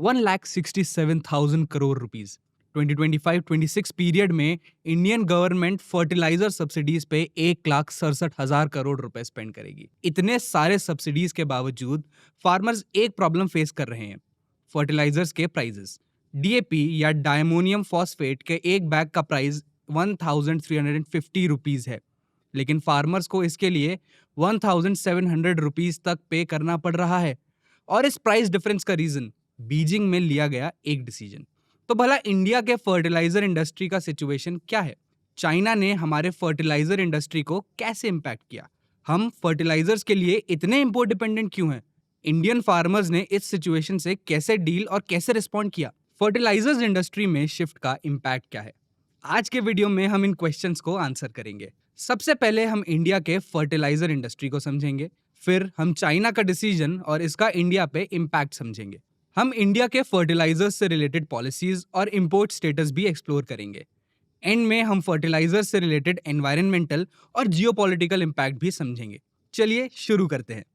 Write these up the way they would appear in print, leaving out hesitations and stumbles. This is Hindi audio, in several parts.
1,67,000 करोड़ रुपीस। 2025-26 पीरियड में इंडियन गवर्नमेंट फर्टिलाइजर सब्सिडीज पे 1,67,000 करोड़ रुपए स्पेंड करेगी। इतने सारे सब्सिडीज के बावजूद फार्मर्स एक प्रॉब्लम फेस कर रहे हैं, फर्टिलाइजर्स के प्राइसेस। डीएपी या डायमोनियम फॉस्फेट के एक बैग का प्राइस 1,350 रुपीज है, लेकिन फार्मर्स को इसके लिए 1,700 रुपीज तक पे करना पड़ रहा है। और इस प्राइस डिफरेंस का रीजन बीजिंग में लिया गया एक डिसीजन। तो भला इंडिया के फर्टिलाइजर इंडस्ट्री का सिचुएशन क्या है? चाइना ने हमारे फर्टिलाइजर इंडस्ट्री को कैसे इंपैक्ट किया? हम फर्टिलाइजर्स के लिए इतने इंपोर्ट डिपेंडेंट क्यों हैं? इंडियन फार्मर्स ने इस सिचुएशन से कैसे डील और कैसे रिस्पॉन्ड किया? फर्टिलाइजर्स इंडस्ट्री में शिफ्ट का इंपैक्ट क्या है? आज के वीडियो में हम इन क्वेश्चंस को आंसर करेंगे। सबसे पहले हम इंडिया के फर्टिलाइजर इंडस्ट्री को समझेंगे, फिर हम चाइना का डिसीजन और इसका इंडिया पे इंपैक्ट समझेंगे। हम इंडिया के फर्टिलाइजर्स से रिलेटेड पॉलिसीज और इंपोर्ट स्टेटस भी एक्सप्लोर करेंगे। एंड में हम फर्टिलाइजर्स से रिलेटेड एनवायरमेंटल और जियोपॉलिटिकल इंपैक्ट भी समझेंगे। चलिए शुरू करते हैं।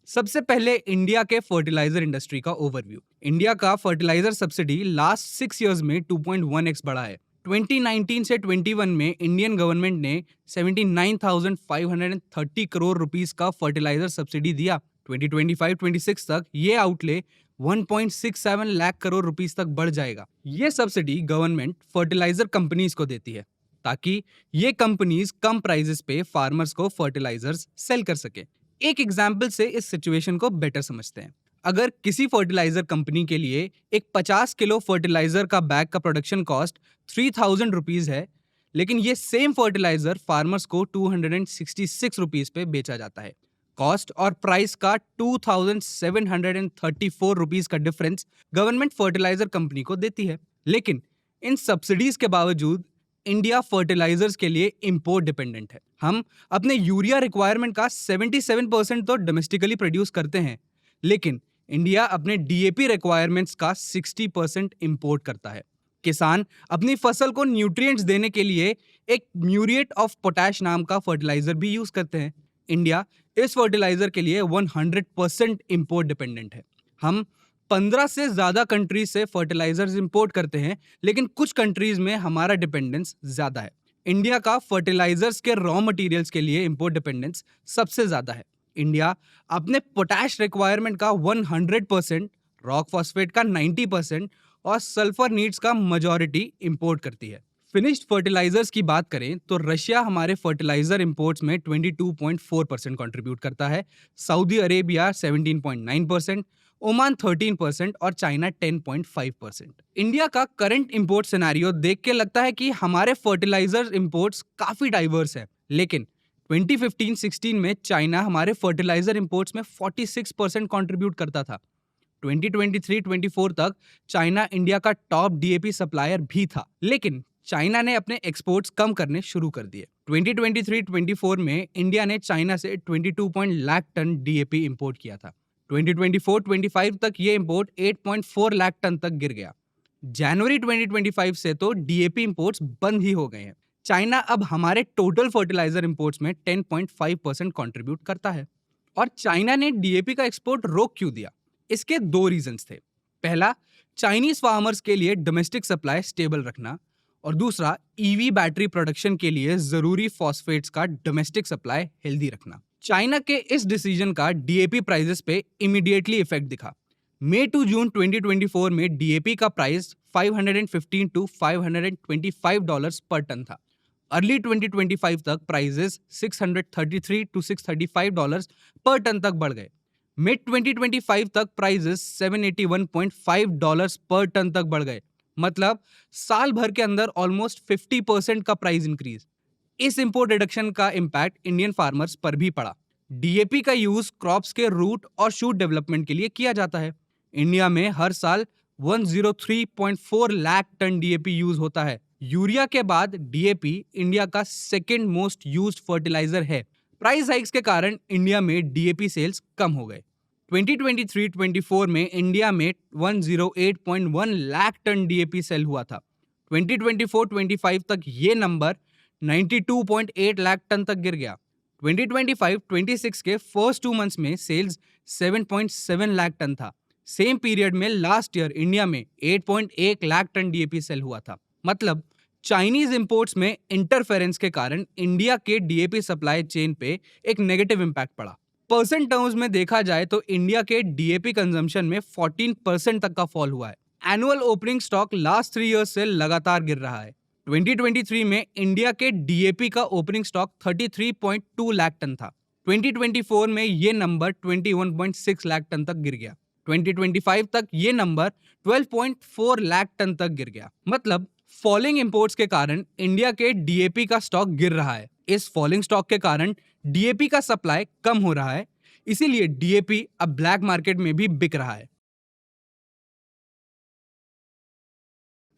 सबसे पहले इंडिया के फर्टिलाइजर इंडस्ट्री का ओवरव्यू। इंडिया का फर्टिलाइजर सब्सिडी लास्ट 6 इयर्स में 2.1x बढ़ा है। 2019 से 21 में इंडियन गवर्नमेंट ने 79,530 करोड़ रुपीस का फर्टिलाइजर सब्सिडी दिया। 2025-26 तक ये आउटले 1.67 लाख करोड़ रुपीस तक बढ़ जाएगा। ये सब्सिडी गवर्नमेंट फर्टिलाइजर कंपनीज को देती है ताकि ये कंपनीज कम प्राइसेस पे फार्मर्स को फर्टिलाइजर्स सेल कर सके। एक एग्जाम्पल से इस सिचुएशन को बेटर समझते हैं। अगर किसी फर्टिलाइजर कंपनी के लिए एक 50 किलो फर्टिलाइजर का बैग का प्रोडक्शन कॉस्ट 3,000 रुपीज है, लेकिन ये सेम फर्टिलाइजर फार्मर्स को 266 रुपीज पे बेचा जाता है। कॉस्ट और प्राइस का 2,734 रुपीज का डिफरेंस गवर्नमेंट फर्टिलाइजर कंपनी को देती है। लेकिन इन सब्सिडीज के बावजूद इंडिया फर्टिलाइजर्स के लिए इंपोर्ट डिपेंडेंट है। हम अपने यूरिया रिक्वायरमेंट का 77% तो डोमेस्टिकली प्रोड्यूस करते हैं, लेकिन इंडिया अपने डीएपी रिक्वायरमेंट्स का 60% इंपोर्ट करता है। किसान अपनी फसल को न्यूट्रिएंट्स देने के लिए एक म्यूरिएट ऑफ पोटैश नाम का फर्टिलाइजर भी यूज करते हैं। इंडिया इस फर्टिलाइजर के लिए 100% इंपोर्ट डिपेंडेंट है। हम 15 से ज्यादा कंट्रीज से फर्टिलाइजर्स इंपोर्ट करते हैं, लेकिन कुछ कंट्रीज में हमारा डिपेंडेंस ज्यादा है। इंडिया का फर्टिलाइजर्स के रॉ मटेरियल्स के लिए इंपोर्ट डिपेंडेंस सबसे ज्यादा है। इंडिया अपने पोटैश रिक्वायरमेंट का 100%, रॉक फॉस्फेट का 90% और सल्फर नीड्स का मेजॉरिटी इंपोर्ट करती है। फिनिश्ड फर्टिलाइजर्स की बात करें तो रशिया हमारे फर्टिलाइजर इंपोर्ट्स में 22.4% कंट्रीब्यूट करता है, सऊदी अरेबिया 17.9%, ओमान 13% और चाइना 10.5%। इंडिया का करंट इंपोर्ट सिनेरियो देख के लगता है कि हमारे फर्टिलाइजर इंपोर्ट्स काफी डाइवर्स है, लेकिन 2015-16 में चाइना हमारे फर्टिलाइजर इंपोर्ट्स में 46% कंट्रीब्यूट करता था। 2023-24 तक चाइना इंडिया का टॉप डीएपी सप्लायर भी था, लेकिन चाइना ने अपने एक्सपोर्ट्स कम करने शुरू कर दिए। 2023-24 में इंडिया ने चाइना से 22 लाख टन डीएपी इंपोर्ट किया था। 2024-25 तक ये इंपोर्ट 8.4 लाख टन तक गिर गया। जनवरी 2025 से तो डीएपी इंपोर्ट्स बंद ही हो गए हैं। चाइना अब हमारे टोटल फर्टिलाइजर इंपोर्ट्स में 10.5% कंट्रीब्यूट करता है। और चाइना ने डीएपी का एक्सपोर्ट रोक क्यों दिया? इसके 2 रीजंस थे। पहला, चाइनीज फार्मर्स के लिए डोमेस्टिक सप्लाई स्टेबल रखना, और दूसरा, ईवी बैटरी प्रोडक्शन के लिए जरूरी फॉस्फेट्स का डोमेस्टिक सप्लाई हेल्दी रखना। चाइना के इस डिसीजन का डीएपी प्राइसेस पे इमीडिएटली इफेक्ट दिखा। मई टू जून 2024 में डीएपी का प्राइस $515 to $525 पर टन था। अर्ली 2025 तक प्राइसेस $633 to $635 पर टन तक बढ़ गए। मिड 2025 तक प्राइसेस $781.5 पर टन तक बढ़ गए। मतलब साल भर के अंदर ऑलमोस्ट 50% का प्राइस इंक्रीज। इस इंपोर्ट रिडक्शन का इंपैक्ट इंडियन फार्मर्स पर भी पड़ा। डीएपी का यूज क्रॉप्स के रूट और शूट डेवलपमेंट के लिए किया जाता है। इंडिया में हर साल 103.4 लाख टन डीएपी यूज होता है। यूरिया के बाद डीएपी इंडिया का सेकेंड मोस्ट यूज्ड फर्टिलाइजर है। प्राइस हाइक्स के कारण इंडिया में डीएपी सेल्स कम हो गए। 2023-24 में इंडिया में 108.1 लाख टन डीएपी सेल हुआ था। 2024-25 तक ये नंबर 92.8 लाख टन तक गिर गया। 2025-26 के फर्स्ट 2 मंथ्स में सेल्स 7.7 लाख टन था। सेम पीरियड में लास्ट ईयर इंडिया में 8.1 लाख टन डीएपी सेल हुआ था। मतलब चाइनीज इंपोर्ट्स में इंटरफेरेंस के कारण इंडिया के डीएपी सप्लाई चेन पे एक नेगेटिव इम्पैक्ट पड़ा। परसेंट टर्म्स में देखा जाए तो इंडिया के डीएपी कंजम्पशन में 14% तक का फॉल हुआ है। Annual opening stock last 3 years से लगातार गिर रहा है। 2023 में इंडिया के डीएपी का ओपनिंग स्टॉक 33.2 लाख टन था। 2024 में ये नंबर 21.6 लाख टन तक गिर गया। 2025 तक ये नंबर 12.4 लाख टन तक गिर गया। मतलब फॉलिंग इंपोर्ट्स के कारण इंडिया के डीएपी का स्टॉक गिर रहा है। इस फॉलिंग स्टॉक के कारण डीएपी का सप्लाई कम हो रहा है, इसीलिए डीएपी अब ब्लैक मार्केट में भी बिक रहा है।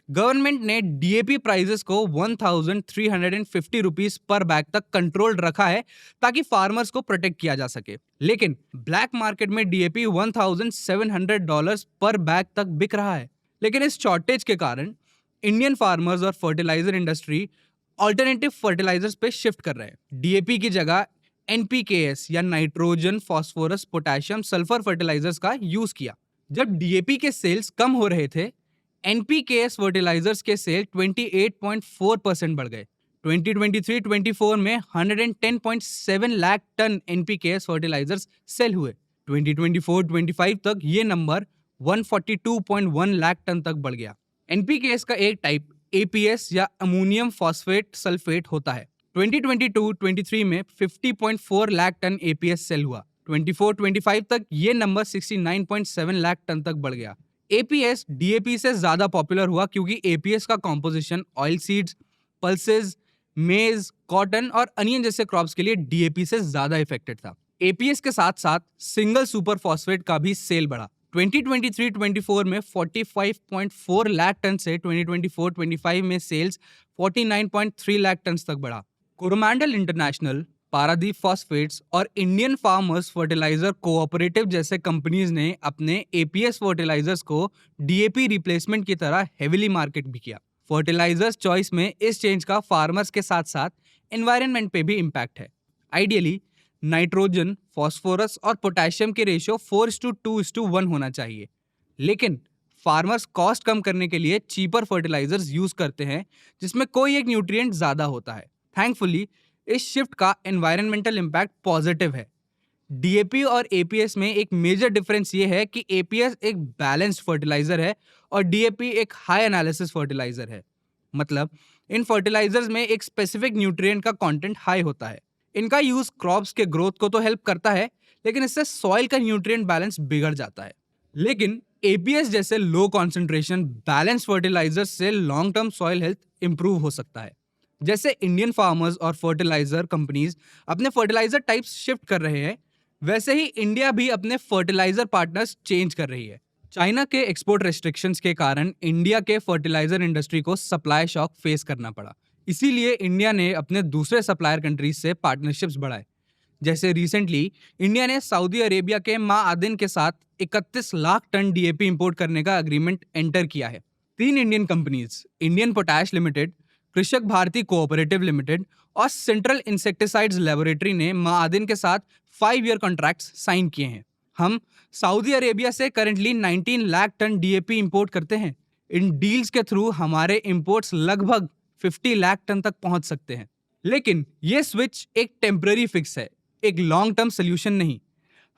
गवर्नमेंट ने डीएपी प्राइसेस को 1350 रुपीस पर बैग तक कंट्रोल्ड रखा है ताकि फार्मर्स को प्रोटेक्ट किया जा सके। लेकिन ब्लैक मार्केट में डीएपी $1700 पर बैग तक बिक रहा है। लेकिन इस शॉर्टेज के कारण इंडियन फार्मर्स और फर्टिलाइजर इंडस्ट्री ऑल्टरनेटिव फर्टिलाइजर्स पे शिफ्ट कर रहे हैं। डीएपी की जगह एनपीकेएस या nitrogen, phosphorus, potassium, sulphur fertilisers का यूज किया। जब डीएपी के सेल्स कम हो रहे थे, एनपीकेएस फर्टिलाइजर्स के सेल 28.4% बढ़ गए। 2023-24 में 110.7 lakh ton NPKS fertilisers cell हुए। 2024-25 तक ये नंबर 142.1 लाख टन तक बढ़ गया। एनपीकेएस का एक टाइप एपीएस या अमोनियम फॉस्फेट सल्फेट होता है। 2022-23 में 50.4 लाख टन एपीएस सेल हुआ। 24-25 तक ये नंबर 69.7 लाख टन तक बढ़ गया। एपीएस डीएपी से ज्यादा पॉपुलर हुआ क्योंकि एपीएस का कॉम्पोजिशन ऑयल सीड्स, पल्सेस, मेज, कॉटन और अनियन जैसे क्रॉप्स के लिए डीएपी से ज्यादा इफेक्टेड था। एपीएस के साथ साथ सिंगल सुपर फॉस्फेट का भी सेल बढ़ा। 2023-24 में 45.4 लाख टन से 2024-25 में सेल्स 49.3 लाख टन तक बढ़ा। कोरोमंडल इंटरनेशनल, पारादीप फॉस्फेट्स और इंडियन फार्मर्स फर्टिलाइजर कोऑपरेटिव जैसे कंपनीज ने अपने एपीएस फर्टिलाइजर्स को डीएपी रिप्लेसमेंट की तरह हेविली मार्केट भी किया। फर्टिलाइजर्स चॉइस में इस चेंज का फार्मर्स के साथ साथ एनवायरनमेंट पे भी इम्पैक्ट है। आइडियली नाइट्रोजन, फास्फोरस और पोटेशियम के रेशियो 4:2:1 होना चाहिए, लेकिन फार्मर्स कॉस्ट कम करने के लिए चीपर फर्टिलाइजर्स यूज करते हैं जिसमें कोई एक न्यूट्रिएंट ज्यादा होता है। थैंकफुली इस शिफ्ट का एनवायरमेंटल इम्पैक्ट पॉजिटिव है। डीएपी और एपीएस में एक मेजर डिफरेंस ये है कि एपीएस एक बैलेंस्ड फर्टिलाइजर है और डीएपी एक हाई एनालिसिस फर्टिलाइजर है। मतलब इन फर्टिलाइजर्स में एक स्पेसिफिक न्यूट्रिएंट का कंटेंट हाई होता है। इनका यूज क्रॉप्स के ग्रोथ को तो हेल्प करता है, लेकिन इससे सॉइल का न्यूट्रिएंट बैलेंस बिगड़ जाता है। लेकिन एपीएस जैसे लो कॉन्सेंट्रेशन बैलेंस फर्टिलाइजर्स से long term soil health improve हो सकता है। जैसे इंडियन फार्मर्स और फर्टिलाइजर कंपनीज अपने फर्टिलाइजर टाइप्स शिफ्ट कर रहे हैं, वैसे ही इंडिया भी अपने फर्टिलाइजर पार्टनर्स चेंज कर रही है। चाइना के एक्सपोर्ट रेस्ट्रिक्शंस के कारण इंडिया के फर्टिलाइजर इंडस्ट्री को सप्लाई शॉक फेस करना पड़ा। इसीलिए इंडिया ने अपने दूसरे सप्लायर कंट्रीज से पार्टनरशिप्स बढ़ाए। जैसे रिसेंटली इंडिया ने सऊदी अरेबिया के माआदिन के साथ 31 लाख टन डीएपी इंपोर्ट करने का एग्रीमेंट एंटर किया है। 3 Indian companies, Indian potash limited, कृषक भारती कोऑपरेटिव लिमिटेड और सेंट्रल इंसेक्टिसाइड्स लेबोरेटरी ने माआदिन के साथ 5 ईयर कॉन्ट्रैक्ट्स साइन किए हैं। हम सऊदी अरेबिया से currently 19 lakh tonne DAP import करते हैं। इन डील्स के थ्रू हमारे इंपोर्ट्स लगभग 50 लाख टन तक पहुंच सकते हैं। लेकिन ये स्विच एक टेम्पररी फिक्स है, एक लॉन्ग टर्म सोल्यूशन नहीं।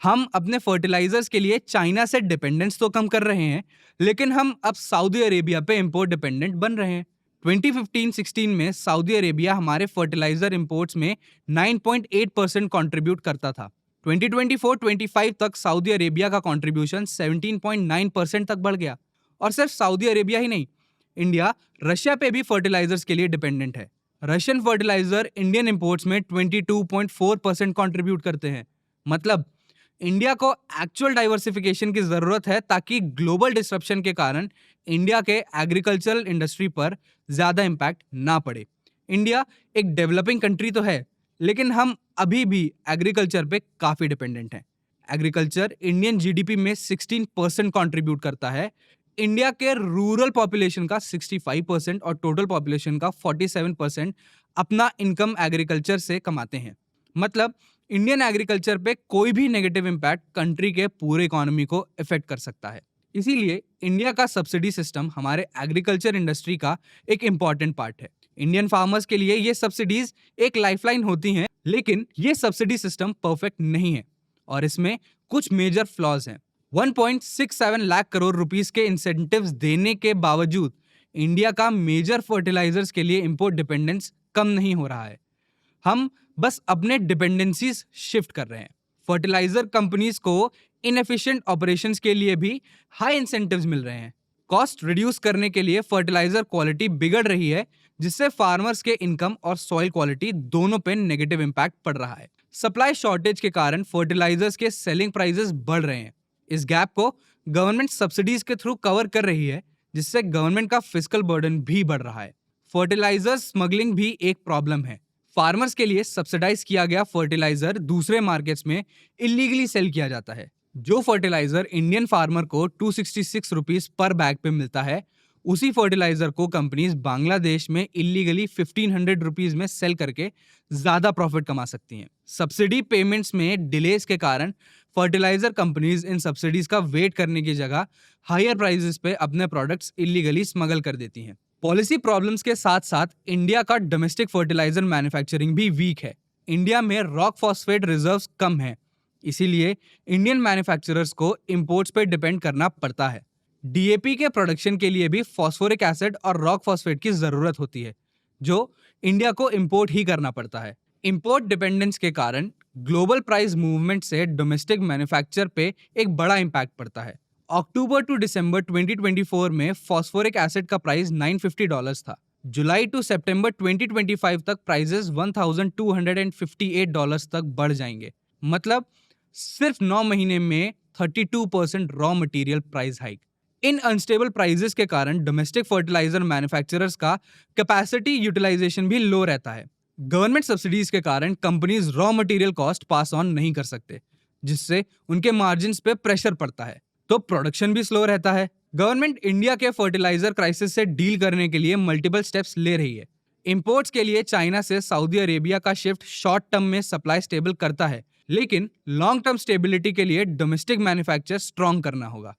हम अपने फर्टिलाइजर्स के लिए चाइना से डिपेंडेंस तो कम कर रहे हैं, लेकिन हम अब सऊदी अरेबिया पे इंपोर्ट डिपेंडेंट बन रहे हैं। 2015-16 में सऊदी अरेबिया हमारे फर्टिलाइजर इंपोर्ट्स में 9.8% कंट्रीब्यूट करता था। 2024-25 तक सऊदी अरेबिया का कंट्रीब्यूशन 17.9% तक बढ़ गया। और सिर्फ सऊदी अरेबिया ही नहीं, इंडिया रशिया पे भी फर्टिलाइजर्स के लिए डिपेंडेंट है। रशियन फर्टिलाइजर इंडियन इंपोर्ट्स में 22.4% कंट्रीब्यूट करते हैं। मतलब इंडिया को एक्चुअल डाइवर्सिफिकेशन की जरूरत है ताकि ग्लोबल डिसरप्शन के कारण इंडिया के एग्रीकल्चरल इंडस्ट्री पर ज्यादा इम्पैक्ट ना पड़े। इंडिया एक डेवलपिंग कंट्री तो है, लेकिन हम अभी भी एग्रीकल्चर पे काफी डिपेंडेंट हैं। एग्रीकल्चर इंडियन जीडीपी में 16% कंट्रीब्यूट करता है। इंडिया के रूरल पॉपुलेशन का 65% और टोटल पॉपुलेशन का 47% अपना इनकम एग्रीकल्चर से कमाते हैं। मतलब इंडियन एग्रीकल्चर पे कोई भी नेगेटिव इम्पैक्ट कंट्री के पूरे इकोनॉमी को इफेक्ट कर सकता है। इसीलिए इंडिया का सब्सिडी सिस्टम हमारे एग्रीकल्चर इंडस्ट्री का एक इम्पॉर्टेंट पार्ट है। इंडियन फार्मर्स के लिए ये सब्सिडीज एक लाइफलाइन होती हैं, लेकिन ये सब्सिडी सिस्टम परफेक्ट नहीं है और इसमें कुछ मेजर फ्लॉज हैं। 1.67 लाख करोड़ रुपीस के इंसेंटिव्स देने के बावजूद इंडिया का मेजर फर्टिलाइजर्स के लिए इंपोर्ट डिपेंडेंस कम नहीं हो रहा है। हम बस अपने डिपेंडेंसीज शिफ्ट कर रहे हैं। फर्टिलाइजर कंपनीज को इनएफिशिएंट ऑपरेशंस के लिए भी हाई इंसेंटिव्स मिल रहे हैं। कॉस्ट रिड्यूस करने के लिए फर्टिलाइजर क्वालिटी बिगड़ रही है, जिससे फार्मर्स के इनकम और सॉइल क्वालिटी दोनों पे नेगेटिव इम्पैक्ट पड़ रहा है। सप्लाई शॉर्टेज के कारण फर्टिलाइजर्स के सेलिंग प्राइसेस बढ़ रहे हैं। इस गैप को गवर्नमेंट सब्सिडीज के थ्रू कवर कर रही है, जिससे गवर्नमेंट का फिस्कल बर्डन भी बढ़ रहा है। फर्टिलाइजर स्मगलिंग भी एक प्रॉब्लम है। फार्मर्स के लिए सब्सिडाइज किया गया फर्टिलाइजर दूसरे मार्केट्स में इलीगली सेल किया जाता है। जो फर्टिलाइजर इंडियन फार्मर को 266 रुपीस पर बैग पे मिलता है, उसी फर्टिलाइजर को कंपनीज बांग्लादेश में इलीगली 1500 रुपीस में सेल करके ज्यादा प्रॉफिट कमा सकती हैं। सब्सिडी पेमेंट्स में डिलेज के कारण फर्टिलाइजर कंपनीज इन सब्सिडीज का वेट करने की जगह हायर प्राइसेस पे अपने प्रोडक्ट्स इलीगली स्मगल कर देती हैं। पॉलिसी प्रॉब्लम्स के साथ साथ इंडिया का डोमेस्टिक फर्टिलाइजर मैन्युफैक्चरिंग भी वीक है। इंडिया में रॉक फॉस्फेट रिजर्व्स कम हैं, इसीलिए इंडियन मैन्युफैक्चरर्स को इंपोर्ट्स पे डिपेंड करना पड़ता है। डीएपी के प्रोडक्शन के लिए भी फॉस्फोरिक एसिड और रॉक फॉस्फेट की जरूरत होती है, जो इंडिया को इंपोर्ट ही करना पड़ता है। इंपोर्ट डिपेंडेंस के कारण ग्लोबल प्राइस मूवमेंट से डोमेस्टिक मैन्युफैक्चर पे एक बड़ा इंपैक्ट पड़ता है। अक्टूबर टू दिसंबर 2024 में फॉस्फोरिक एसिड का प्राइस $950 था। जुलाई टू सितंबर 2025 तक प्राइसेस $1258 तक बढ़ जाएंगे। मतलब सिर्फ 9 महीने में 32% रॉ मटेरियल प्राइस हाइक। इन अनस्टेबल प्राइसेस के कारण डोमेस्टिक फर्टिलाइजर मैन्युफैक्चरर्स का कैपेसिटी यूटिलाइजेशन भी लो रहता है। गवर्नमेंट सब्सिडीज के कारण companies raw material cost pass on नहीं कर सकते, जिससे उनके मार्जिन्स पे प्रेशर पड़ता है, तो प्रोडक्शन भी स्लो रहता है। गवर्नमेंट इंडिया के फर्टिलाइजर क्राइसिस से डील करने के लिए मल्टीपल स्टेप्स ले रही है। इंपोर्ट्स के लिए चाइना से सऊदी अरेबिया का शिफ्ट शॉर्ट टर्म में सप्लाई स्टेबल करता है, लेकिन लॉन्ग टर्म स्टेबिलिटी के लिए डोमेस्टिक मैन्युफैक्चर स्ट्रॉन्ग करना होगा।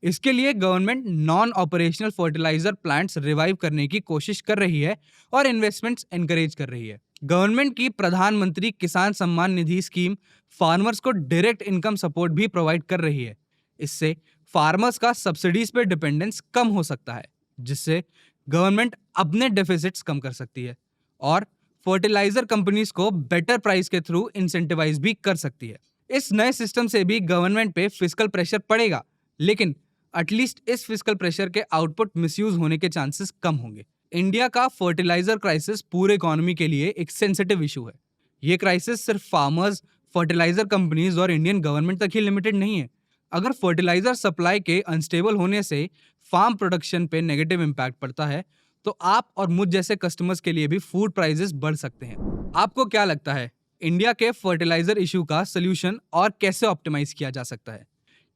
इसके लिए government non operational fertiliser plants revive करने की कोशिश कर रही है और इन्वेस्टमेंट्स एनकरेज कर रही है। गवर्नमेंट की प्रधानमंत्री किसान सम्मान निधि स्कीम फार्मर्स को डायरेक्ट इनकम सपोर्ट भी प्रोवाइड कर रही है। इससे फार्मर्स का सब्सिडीज पे डिपेंडेंस कम हो सकता है, जिससे गवर्नमेंट अपने डेफिसिट्स कम कर सकती है और फर्टिलाइजर कंपनीज को बेटर प्राइस के थ्रू इंसेंटिवाइज भी कर सकती है। इस नए सिस्टम से भी गवर्नमेंट पे फिस्कल प्रेशर पड़ेगा, लेकिन एटलीस्ट इस फिस्कल प्रेशर के आउटपुट मिसयूज होने के चांसेस कम होंगे। इंडिया का फर्टिलाइजर क्राइसिस पूरे इकोनॉमी के लिए एक सेंसिटिव इशू है। ये क्राइसिस सिर्फ फार्मर्स, फर्टिलाइजर कंपनीज और इंडियन गवर्नमेंट तक ही लिमिटेड नहीं है। अगर फर्टिलाइजर सप्लाई के अनस्टेबल होने से फार्म प्रोडक्शन पे नेगेटिव इम्पैक्ट पड़ता है, तो आप और मुझ जैसे कस्टमर्स के लिए भी फूड प्राइसेस बढ़ सकते हैं। आपको क्या लगता है, इंडिया के फर्टिलाइजर इशू का सोल्यूशन और कैसे ऑप्टिमाइज किया जा सकता है?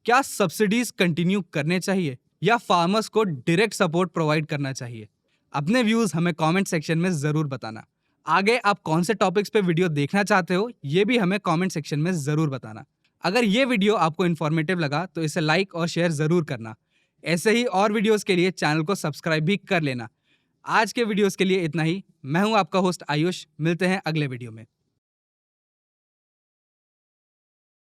क्या सब्सिडीज कंटिन्यू करने चाहिए या फार्मर्स को डायरेक्ट सपोर्ट प्रोवाइड करना चाहिए? अपने व्यूज हमें कमेंट सेक्शन में जरूर बताना। आगे आप कौन से टॉपिक्स पे वीडियो देखना चाहते हो, ये भी हमें कमेंट सेक्शन में जरूर बताना। अगर ये वीडियो आपको इन्फॉर्मेटिव लगा तो इसे लाइक और शेयर जरूर करना। ऐसे ही और वीडियोस के लिए चैनल को सब्सक्राइब भी कर लेना। आज के वीडियोस के लिए इतना ही। मैं हूं आपका होस्ट आयुष। मिलते हैं अगले वीडियो में।